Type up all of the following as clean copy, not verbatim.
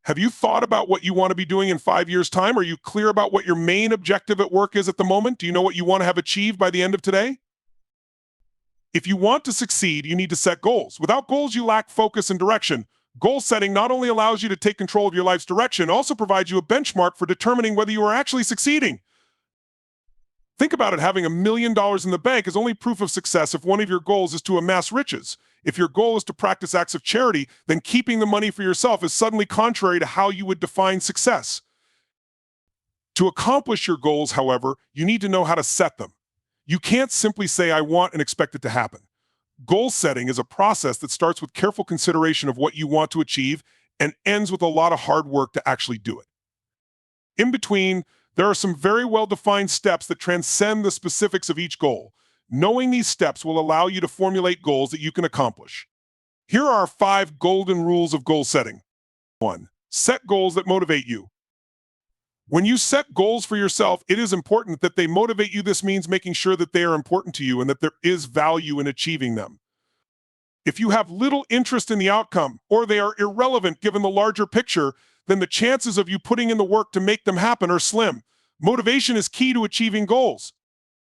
Have you thought about what you want to be doing in 5 years' time? Are you clear about what your main objective at work is at the moment? Do you know what you want to have achieved by the end of today? If you want to succeed, you need to set goals. Without goals, you lack focus and direction. Goal setting not only allows you to take control of your life's direction, also provides you a benchmark for determining whether you are actually succeeding. Think about it, having $1 million in the bank is only proof of success if one of your goals is to amass riches. If your goal is to practice acts of charity, then keeping the money for yourself is suddenly contrary to how you would define success. To accomplish your goals, however, you need to know how to set them. You can't simply say, I want, and expect it to happen. Goal setting is a process that starts with careful consideration of what you want to achieve and ends with a lot of hard work to actually do it. In between, there are some very well-defined steps that transcend the specifics of each goal. Knowing these steps will allow you to formulate goals that you can accomplish. Here are 5 golden rules of goal setting. 1. Set goals that motivate you. When you set goals for yourself, it is important that they motivate you. This means making sure that they are important to you and that there is value in achieving them. If you have little interest in the outcome, or they are irrelevant given the larger picture, then the chances of you putting in the work to make them happen are slim. Motivation is key to achieving goals.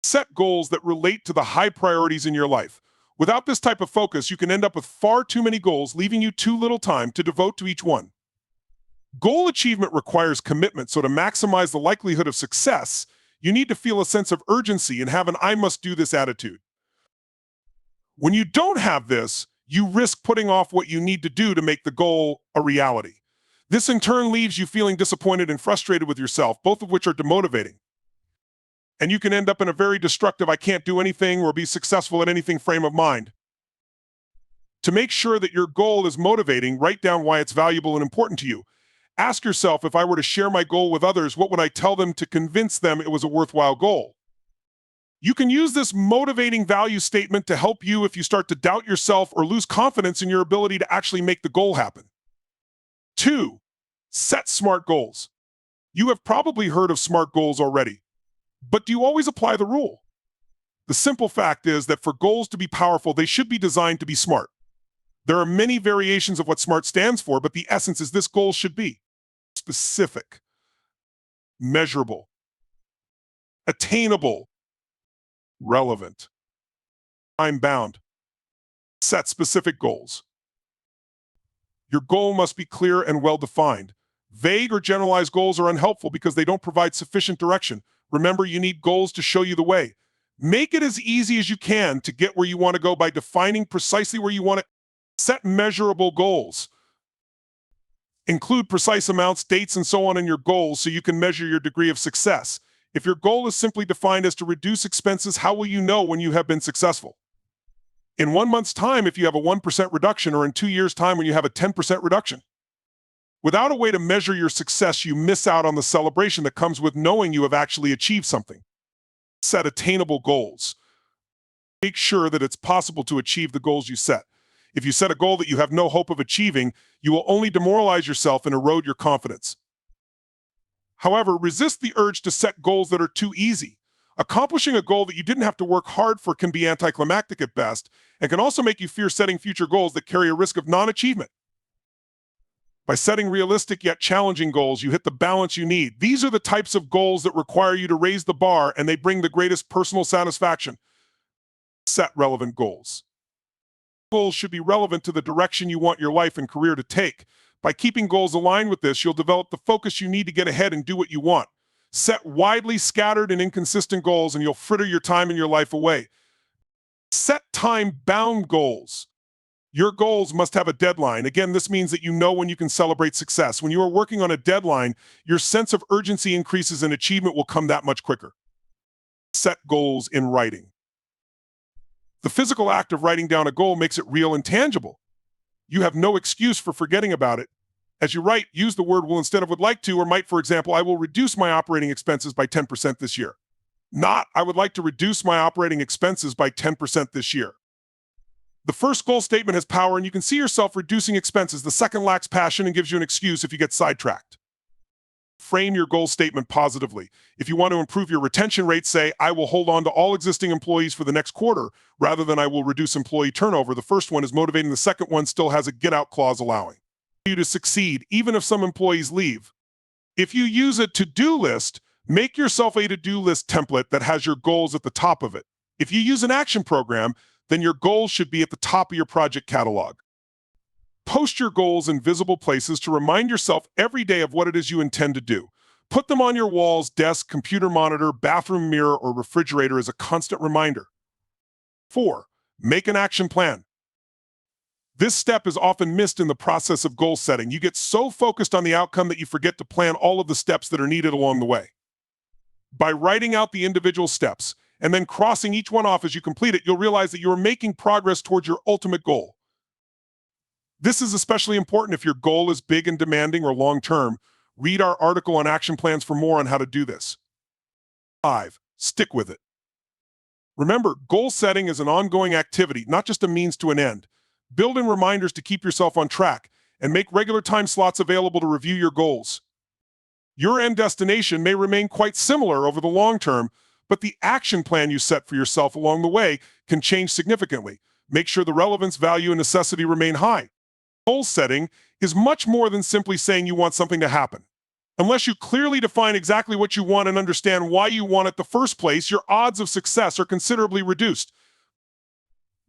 Set goals that relate to the high priorities in your life. Without this type of focus, you can end up with far too many goals, leaving you too little time to devote to each one. Goal achievement requires commitment, so to maximize the likelihood of success, you need to feel a sense of urgency and have an I must do this attitude. When you don't have this, you risk putting off what you need to do to make the goal a reality. This in turn leaves you feeling disappointed and frustrated with yourself, both of which are demotivating. And you can end up in a very destructive I can't do anything or be successful at anything frame of mind. To make sure that your goal is motivating, write down why it's valuable and important to you. Ask yourself, if I were to share my goal with others, what would I tell them to convince them it was a worthwhile goal? You can use this motivating value statement to help you if you start to doubt yourself or lose confidence in your ability to actually make the goal happen. 2. Set SMART goals. You have probably heard of SMART goals already, but do you always apply the rule? The simple fact is that for goals to be powerful, they should be designed to be SMART. There are many variations of what SMART stands for, but the essence is this: goal should be specific, measurable, attainable, relevant, time-bound. Set specific goals. Your goal must be clear and well-defined. Vague or generalized goals are unhelpful because they don't provide sufficient direction. Remember, you need goals to show you the way. Make it as easy as you can to get where you want to go by defining precisely where you want to. Set measurable goals. Include precise amounts, dates, and so on in your goals so you can measure your degree of success. If your goal is simply defined as to reduce expenses, how will you know when you have been successful? In 1 month's time, if you have a 1% reduction, or in 2 years' time when you have a 10% reduction. Without a way to measure your success, you miss out on the celebration that comes with knowing you have actually achieved something. Set attainable goals. Make sure that it's possible to achieve the goals you set. If you set a goal that you have no hope of achieving, you will only demoralize yourself and erode your confidence. However, resist the urge to set goals that are too easy. Accomplishing a goal that you didn't have to work hard for can be anticlimactic at best, and can also make you fear setting future goals that carry a risk of non-achievement. By setting realistic yet challenging goals, you hit the balance you need. These are the types of goals that require you to raise the bar, and they bring the greatest personal satisfaction. Set relevant goals. Goals should be relevant to the direction you want your life and career to take. By keeping goals aligned with this, you'll develop the focus you need to get ahead and do what you want. Set widely scattered and inconsistent goals, and you'll fritter your time and your life away. Set time-bound goals. Your goals must have a deadline. Again, this means that you know when you can celebrate success. When you are working on a deadline, your sense of urgency increases and achievement will come that much quicker. Set goals in writing. The physical act of writing down a goal makes it real and tangible. You have no excuse for forgetting about it. As you write, use the word will instead of would like to, or might. For example, I will reduce my operating expenses by 10% this year. Not, I would like to reduce my operating expenses by 10% this year. The first goal statement has power, and you can see yourself reducing expenses. The second lacks passion and gives you an excuse if you get sidetracked. Frame your goal statement positively. If you want to improve your retention rate, say, I will hold on to all existing employees for the next quarter, rather than I will reduce employee turnover. The first one is motivating. The second one still has a get-out clause allowing. You to succeed, even if some employees leave. If you use a to-do list, make yourself a to-do list template that has your goals at the top of it. If you use an action program, then your goals should be at the top of your project catalog. Post your goals in visible places to remind yourself every day of what it is you intend to do. Put them on your walls, desk, computer monitor, bathroom mirror, or refrigerator as a constant reminder. 4. Make an action plan. This step is often missed in the process of goal setting. You get so focused on the outcome that you forget to plan all of the steps that are needed along the way. By writing out the individual steps and then crossing each one off as you complete it, you'll realize that you are making progress towards your ultimate goal. This is especially important if your goal is big and demanding or long-term. Read our article on action plans for more on how to do this. 5. Stick with it. Remember, goal setting is an ongoing activity, not just a means to an end. Build in reminders to keep yourself on track and make regular time slots available to review your goals. Your end destination may remain quite similar over the long term, but the action plan you set for yourself along the way can change significantly. Make sure the relevance, value, and necessity remain high. Goal setting is much more than simply saying you want something to happen. Unless you clearly define exactly what you want and understand why you want it in the first place, your odds of success are considerably reduced.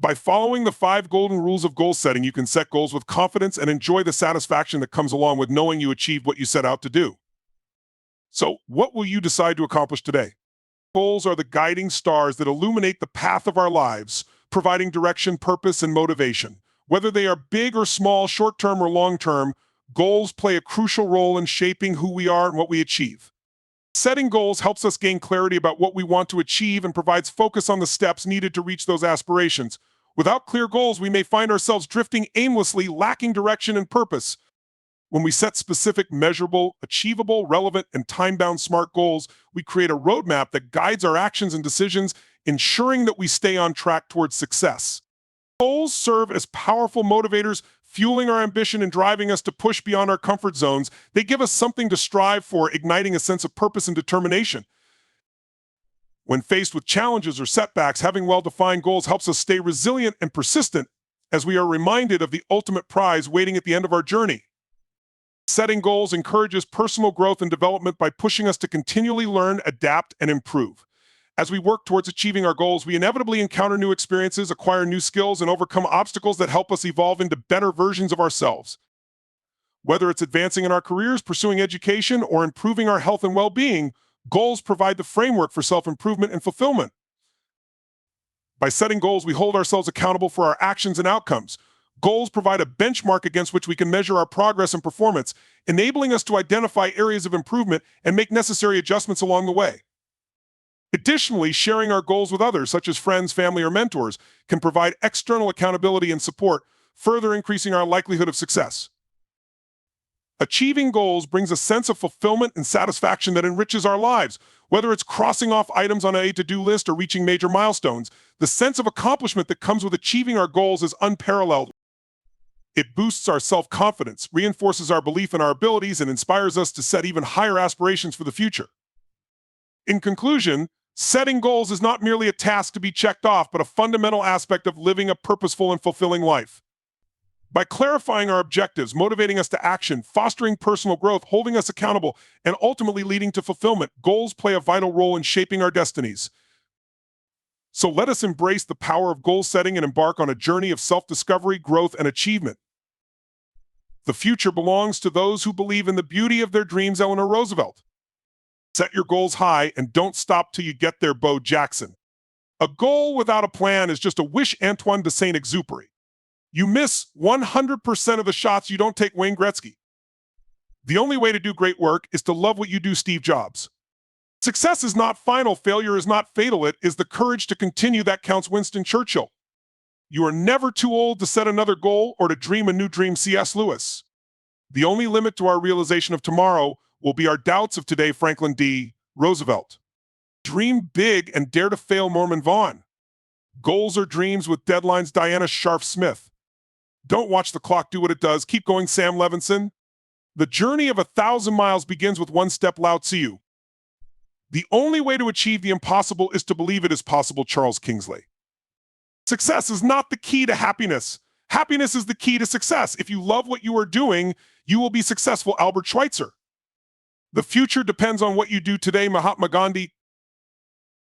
By following the 5 golden rules of goal setting, you can set goals with confidence and enjoy the satisfaction that comes along with knowing you achieved what you set out to do. So, what will you decide to accomplish today? Goals are the guiding stars that illuminate the path of our lives, providing direction, purpose, and motivation. Whether they are big or small, short-term or long-term, goals play a crucial role in shaping who we are and what we achieve. Setting goals helps us gain clarity about what we want to achieve and provides focus on the steps needed to reach those aspirations. Without clear goals, we may find ourselves drifting aimlessly, lacking direction and purpose. When we set specific, measurable, achievable, relevant, and time-bound SMART goals, we create a roadmap that guides our actions and decisions, ensuring that we stay on track towards success. Goals serve as powerful motivators, fueling our ambition and driving us to push beyond our comfort zones. They give us something to strive for, igniting a sense of purpose and determination. When faced with challenges or setbacks, having well-defined goals helps us stay resilient and persistent as we are reminded of the ultimate prize waiting at the end of our journey. Setting goals encourages personal growth and development by pushing us to continually learn, adapt, and improve. As we work towards achieving our goals, we inevitably encounter new experiences, acquire new skills, and overcome obstacles that help us evolve into better versions of ourselves. Whether it's advancing in our careers, pursuing education, or improving our health and well-being, goals provide the framework for self-improvement and fulfillment. By setting goals, we hold ourselves accountable for our actions and outcomes. Goals provide a benchmark against which we can measure our progress and performance, enabling us to identify areas of improvement and make necessary adjustments along the way. Additionally, sharing our goals with others, such as friends, family, or mentors, can provide external accountability and support, further increasing our likelihood of success. Achieving goals brings a sense of fulfillment and satisfaction that enriches our lives. Whether it's crossing off items on a to-do list or reaching major milestones, the sense of accomplishment that comes with achieving our goals is unparalleled. It boosts our self-confidence, reinforces our belief in our abilities, and inspires us to set even higher aspirations for the future. In conclusion, setting goals is not merely a task to be checked off, but a fundamental aspect of living a purposeful and fulfilling life. By clarifying our objectives, motivating us to action, fostering personal growth, holding us accountable, and ultimately leading to fulfillment, goals play a vital role in shaping our destinies. So let us embrace the power of goal setting and embark on a journey of self-discovery, growth, and achievement. The future belongs to those who believe in the beauty of their dreams. Eleanor Roosevelt. Set your goals high and don't stop till you get there, Bo Jackson. A goal without a plan is just a wish. Antoine de Saint-Exupéry. You miss 100% of the shots you don't take. Wayne Gretzky. The only way to do great work is to love what you do. Steve Jobs. Success is not final. Failure is not fatal. It is the courage to continue that counts. Winston Churchill. You are never too old to set another goal or to dream a new dream. C.S. Lewis. The only limit to our realization of tomorrow will be our doubts of today. Franklin D. Roosevelt. Dream big and dare to fail. Norman Vaughn. Goals are dreams with deadlines. Diana Sharf Smith. Don't watch the clock do what it does. Keep going. Sam Levinson. The journey of 1,000 miles begins with one step. Lao Tzu. The only way to achieve the impossible is to believe it is possible. Charles Kingsley. Success is not the key to happiness. Happiness is the key to success. If you love what you are doing, you will be successful. Albert Schweitzer. The future depends on what you do today. Mahatma Gandhi.